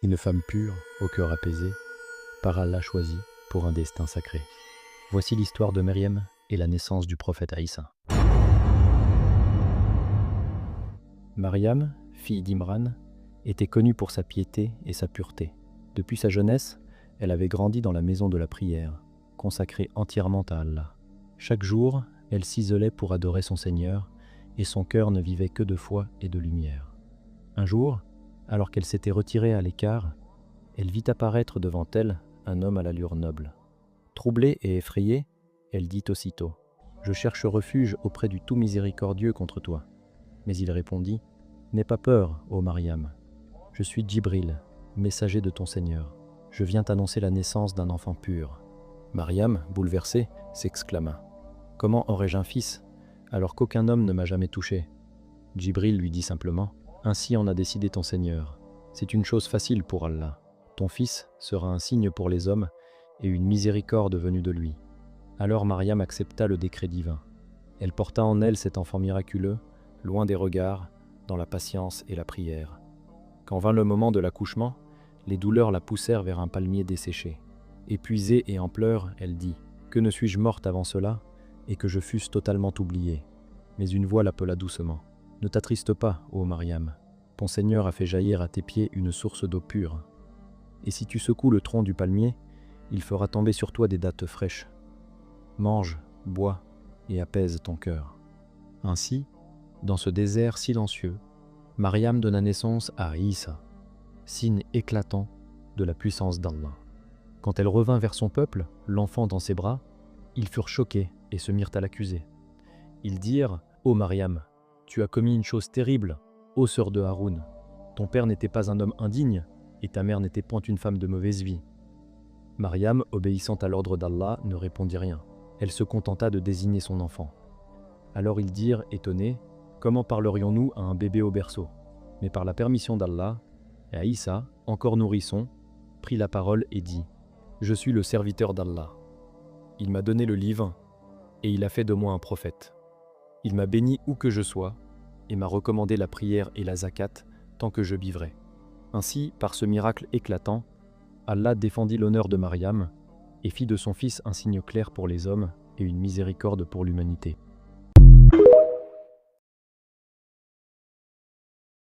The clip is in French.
Une femme pure, au cœur apaisé, par Allah choisie pour un destin sacré. Voici l'histoire de Maryam et la naissance du prophète Aïssa. Maryam, fille d'Imran, était connue pour sa piété et sa pureté. Depuis sa jeunesse, elle avait grandi dans la maison de la prière, consacrée entièrement à Allah. Chaque jour, elle s'isolait pour adorer son Seigneur, et son cœur ne vivait que de foi et de lumière. Un jour, alors qu'elle s'était retirée à l'écart, elle vit apparaître devant elle un homme à l'allure noble. Troublée et effrayée, elle dit aussitôt : « Je cherche refuge auprès du tout miséricordieux contre toi. » Mais il répondit : « N'aie pas peur, ô Maryam. Je suis Djibril, messager de ton Seigneur. Je viens t'annoncer la naissance d'un enfant pur. » Maryam, bouleversée, s'exclama : « Comment aurais-je un fils, alors qu'aucun homme ne m'a jamais touché ?» Djibril lui dit simplement : « Ainsi en a décidé ton Seigneur. C'est une chose facile pour Allah. Ton fils sera un signe pour les hommes et une miséricorde venue de lui. » Alors Maryam accepta le décret divin. Elle porta en elle cet enfant miraculeux, loin des regards, dans la patience et la prière. Quand vint le moment de l'accouchement, les douleurs la poussèrent vers un palmier desséché. Épuisée et en pleurs, elle dit : « Que ne suis-je morte avant cela, et que je fusse totalement oubliée ?» Mais une voix l'appela doucement : « Ne t'attriste pas, ô Maryam. Ton Seigneur a fait jaillir à tes pieds une source d'eau pure. Et si tu secoues le tronc du palmier, il fera tomber sur toi des dattes fraîches. Mange, bois et apaise ton cœur. » Ainsi, dans ce désert silencieux, Maryam donna naissance à Aïssa, signe éclatant de la puissance d'Allah. Quand elle revint vers son peuple, l'enfant dans ses bras, ils furent choqués et se mirent à l'accuser. Ils dirent : « Ô Maryam, tu as commis une chose terrible, ô sœur de Haroun. Ton père n'était pas un homme indigne, et ta mère n'était point une femme de mauvaise vie. » Maryam, obéissant à l'ordre d'Allah, ne répondit rien. Elle se contenta de désigner son enfant. Alors ils dirent, étonnés : « Comment parlerions-nous à un bébé au berceau ?» Mais par la permission d'Allah, Aïssa, encore nourrisson, prit la parole et dit : « Je suis le serviteur d'Allah. Il m'a donné le livre, et il a fait de moi un prophète. Il m'a béni où que je sois, et m'a recommandé la prière et la zakat tant que je vivrai. » Ainsi, par ce miracle éclatant, Allah défendit l'honneur de Maryam et fit de son fils un signe clair pour les hommes et une miséricorde pour l'humanité.